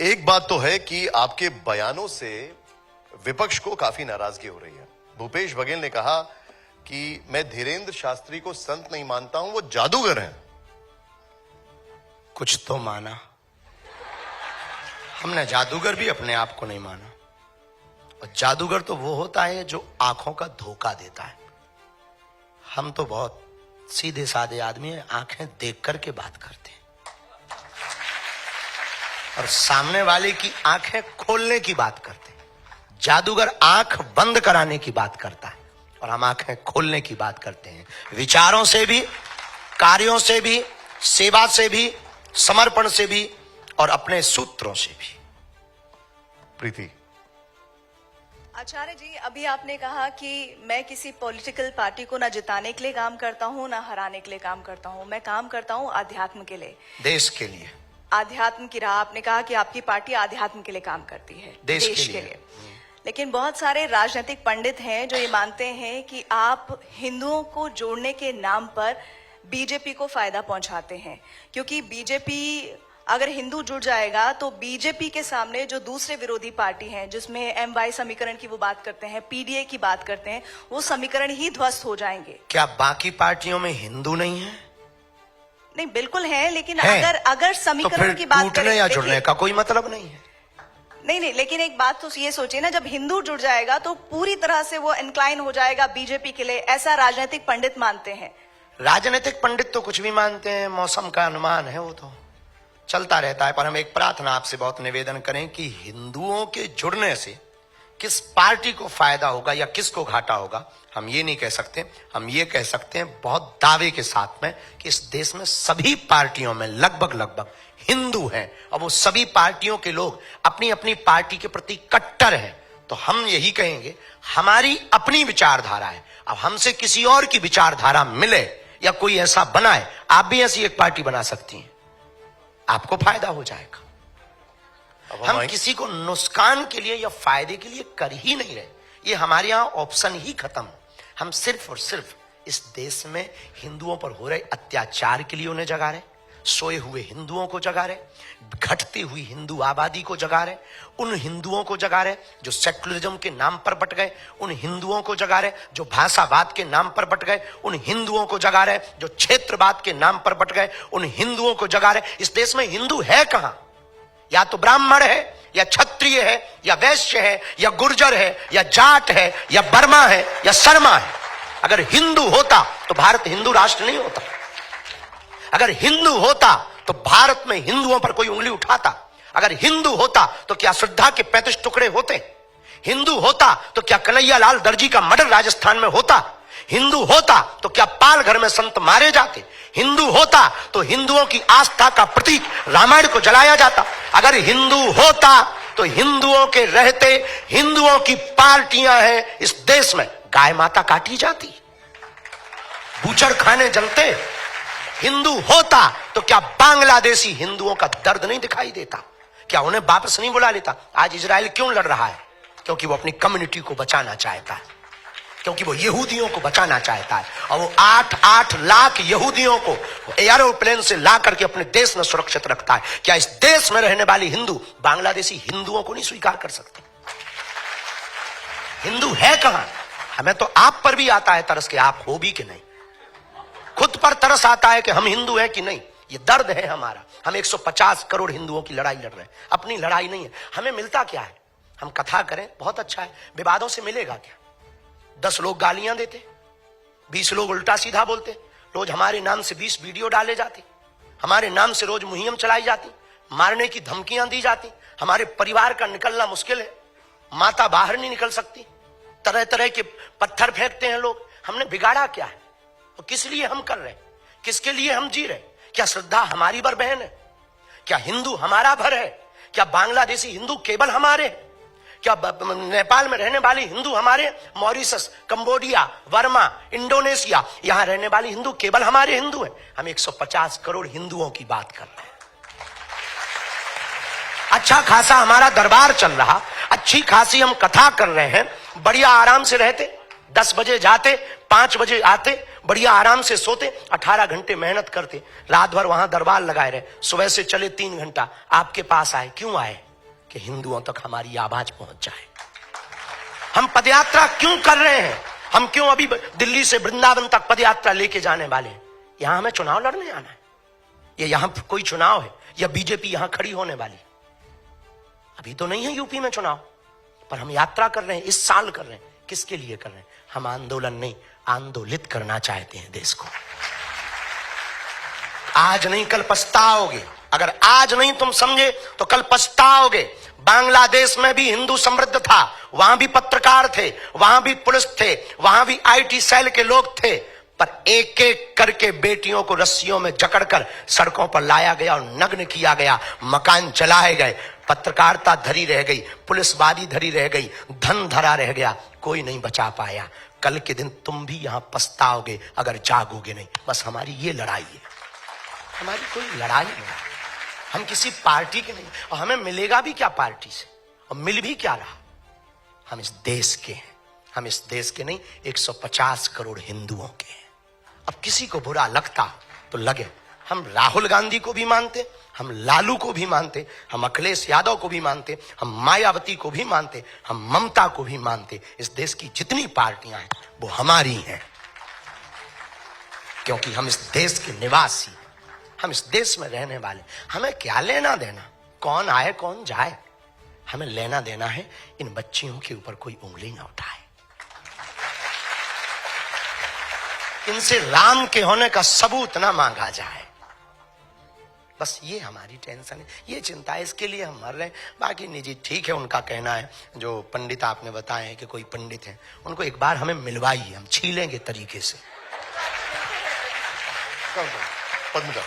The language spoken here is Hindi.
एक बात तो है कि आपके बयानों से विपक्ष को काफी नाराजगी हो रही है। भूपेश बघेल ने कहा कि मैं धीरेन्द्र शास्त्री को संत नहीं मानता हूं, वो जादूगर हैं। कुछ तो माना। हमने जादूगर भी अपने आप को नहीं माना। और जादूगर तो वो होता है जो आंखों का धोखा देता है। हम तो बहुत सीधे साधे आदमी हैं, आंखें देख करके बात करते हैं और सामने वाले की आंखें खोलने की बात करते हैं। जादूगर आंख बंद कराने की बात करता है और हम आंखें खोलने की बात करते हैं। विचारों से भी, कार्यों से भी, सेवा से भी, समर्पण से भी और अपने सूत्रों से भी। प्रीति, आचार्य जी, अभी आपने कहा कि मैं किसी पॉलिटिकल पार्टी को ना जिताने के लिए काम करता हूँ ना हराने के लिए काम करता हूँ, मैं काम करता हूँ आध्यात्म के लिए, देश के लिए। आध्यात्म की राह। आपने कहा कि आपकी पार्टी आध्यात्म के लिए काम करती है, देश के लिए। लेकिन बहुत सारे राजनीतिक पंडित हैं जो ये मानते हैं कि आप हिंदुओं को जोड़ने के नाम पर बीजेपी को फायदा पहुंचाते हैं, क्योंकि बीजेपी अगर हिंदू जुड़ जाएगा तो बीजेपी के सामने जो दूसरे विरोधी पार्टी हैं, जिसमें MY समीकरण की वो बात करते हैं, PDA की बात करते हैं, वो समीकरण ही ध्वस्त हो जाएंगे। क्या बाकी पार्टियों में हिंदू नहीं है? नहीं, बिल्कुल है, लेकिन अगर समीकरण तो की बात टूटने या जुड़ने का कोई मतलब नहीं है। नहीं, लेकिन एक बात तो ये सोचिए ना, जब हिंदू जुड़ जाएगा तो पूरी तरह से वो इंक्लाइन हो जाएगा बीजेपी के लिए, ऐसा राजनीतिक पंडित मानते हैं। राजनीतिक पंडित तो कुछ भी मानते हैं, मौसम का अनुमान है, वो तो चलता रहता है। पर हम एक प्रार्थना आपसे बहुत निवेदन करें कि हिंदुओं के जुड़ने से किस पार्टी को फायदा होगा या किसको घाटा होगा, हम ये नहीं कह सकते। हम ये कह सकते हैं बहुत दावे के साथ में कि इस देश में सभी पार्टियों में लगभग हिंदू हैं और वो सभी पार्टियों के लोग अपनी अपनी पार्टी के प्रति कट्टर हैं। तो हम यही कहेंगे, हमारी अपनी विचारधारा है। अब हमसे किसी और की विचारधारा मिले या कोई ऐसा बनाए, आप भी ऐसी एक पार्टी बना सकती हैं, आपको फायदा हो जाएगा। हम किसी को नुकसान के लिए या फायदे के लिए कर ही नहीं रहे। ये हमारे यहां ऑप्शन ही खत्म। हम सिर्फ और सिर्फ इस देश में हिंदुओं पर हो रहे अत्याचार के लिए उन्हें जगा रहे, सोए हुए हिंदुओं को जगा रहे, घटती हुई हिंदू आबादी को जगा रहे, उन हिंदुओं को जगा रहे जो सेक्युलरिज्म के नाम पर बट गए, उन हिंदुओं को जगा रहे जो भाषावाद के नाम पर बट गए, उन हिंदुओं को जगा रहे जो क्षेत्रवाद के नाम पर बट गए, उन हिंदुओं को जगा रहे। इस देश में हिंदू है कहां? या तो ब्राह्मण है या क्षत्रिय है या वैश्य है या गुर्जर है या जाट है या बर्मा है या शर्मा है। अगर हिंदू होता तो भारत हिंदू राष्ट्र नहीं होता। अगर हिंदू होता तो भारत में हिंदुओं पर कोई उंगली उठाता। अगर हिंदू होता तो क्या श्रद्धा के 35 टुकड़े होते? हिंदू होता तो क्या कन्हैया लाल दर्जी का मर्डर राजस्थान में होता? हिंदू होता तो क्या पाल घर में संत मारे जाते? हिंदू होता तो हिंदुओं की आस्था का प्रतीक रामायण को जलाया जाता। अगर हिंदू होता तो हिंदुओं के रहते हिंदुओं की पार्टियां हैं इस देश में, गाय माता काटी जाती, बूचड़ खाने जलते। हिंदू होता तो क्या बांग्लादेशी हिंदुओं का दर्द नहीं दिखाई देता? क्या उन्हें वापस नहीं बुला लेता? आज इजराइल क्यों लड़ रहा है? क्योंकि वो अपनी कम्युनिटी को बचाना चाहता है, क्योंकि वो यहूदियों को बचाना चाहता है। और वो 8 लाख यहूदियों को एयरोप्लेन से ला करके अपने देश में सुरक्षित रखता है। क्या इस देश में रहने वाली हिंदू बांग्लादेशी हिंदुओं को नहीं स्वीकार कर सकते? हिंदू है कहां? हमें तो आप पर भी आता है तरस के आप हो भी कि नहीं। खुद पर तरस आता है कि हम हिंदू हैं कि नहीं। ये दर्द है हमारा। हम 150 करोड़ हिंदुओं की लड़ाई लड़ रहे हैं, अपनी लड़ाई नहीं है। हमें मिलता क्या है? हम कथा करें, बहुत अच्छा है। विवादों से मिलेगा क्या? 10 लोग गालियां देते, 20 लोग उल्टा सीधा बोलते, रोज हमारे नाम से 20 वीडियो डाले जाते, हमारे नाम से रोज मुहिम चलाई जाती, मारने की धमकियां दी जाती, हमारे परिवार का निकलना मुश्किल है, माता बाहर नहीं निकल सकती, तरह तरह के पत्थर फेंकते हैं लोग। हमने बिगाड़ा क्या है? तो किस लिए हम कर रहे हैं? किसके लिए हम जी रहे? क्या श्रद्धा हमारी भर बहन है? क्या हिंदू हमारा भर है? क्या बांग्लादेशी हिंदू केवल हमारे? क्या नेपाल में रहने वाले हिंदू हमारे? मॉरिशस, कंबोडिया, वर्मा, इंडोनेशिया, यहां रहने वाले हिंदू केवल हमारे हिंदू हैं? हम 150 करोड़ हिंदुओं की बात कर रहे हैं। अच्छा खासा हमारा दरबार चल रहा, अच्छी खासी हम कथा कर रहे हैं, बढ़िया आराम से रहते, 10 बजे जाते, 5 बजे आते, बढ़िया आराम से सोते, 18 घंटे मेहनत करते, रात भर वहां दरबार लगाए रहे, सुबह से चले 3 घंटा, आपके पास आए। क्यों आए? कि हिंदुओं तक हमारी आवाज पहुंच जाए। हम पदयात्रा क्यों कर रहे हैं? हम क्यों अभी दिल्ली से वृंदावन तक पदयात्रा लेके जाने वाले हैं? यहां हमें चुनाव लड़ने आना है? ये यहां कोई चुनाव है या बीजेपी यहां खड़ी होने वाली? अभी तो नहीं है यूपी में चुनाव, पर हम यात्रा कर रहे हैं, इस साल कर रहे हैं। किसके लिए कर रहे हैं? हम आंदोलन नहीं, आंदोलित करना चाहते हैं देश को। आज नहीं कल पछताओगे। अगर आज नहीं तुम समझे तो कल पछताओगे। बांग्लादेश में भी हिंदू समृद्ध था, वहां भी पत्रकार थे, वहां भी पुलिस थे, वहां भी आईटी सेल के लोग थे, पर एक एक करके बेटियों को रस्सियों में जकड़कर सड़कों पर लाया गया और नग्न किया गया, मकान जलाए गए, पत्रकारिता धरी रह गई, पुलिसवादी धरी रह गई, धन धरा रह गया, कोई नहीं बचा पाया। कल के दिन तुम भी यहां पछताओगे अगर जागोगे नहीं। बस हमारी ये लड़ाई है, हमारी कोई लड़ाई नहीं। हम किसी पार्टी के नहीं, और हमें मिलेगा भी क्या पार्टी से, और मिल भी क्या रहा। हम इस देश के हैं, हम इस देश के नहीं 150 करोड़ हिंदुओं के हैं। अब किसी को बुरा लगता तो लगे। हम राहुल गांधी को भी मानते, हम लालू को भी मानते, हम अखिलेश यादव को भी मानते, हम मायावती को भी मानते, हम ममता को भी मानते। इस देश की जितनी पार्टियां हैं वो हमारी हैं, क्योंकि हम इस देश के निवासी, हम इस देश में रहने वाले। हमें क्या लेना देना कौन आए कौन जाए? हमें लेना देना है इन बच्चियों के ऊपर कोई उंगली ना उठाए, इनसे राम के होने का सबूत ना मांगा जाए। बस ये हमारी टेंशन है, ये चिंता है, इसके लिए हम मर रहे हैं। बाकी निजी ठीक है, उनका कहना है। जो पंडित आपने बताए हैं कि कोई पंडित है, उनको एक बार हमें मिलवाइए, हम छीलेंगे तरीके से। पद्मजा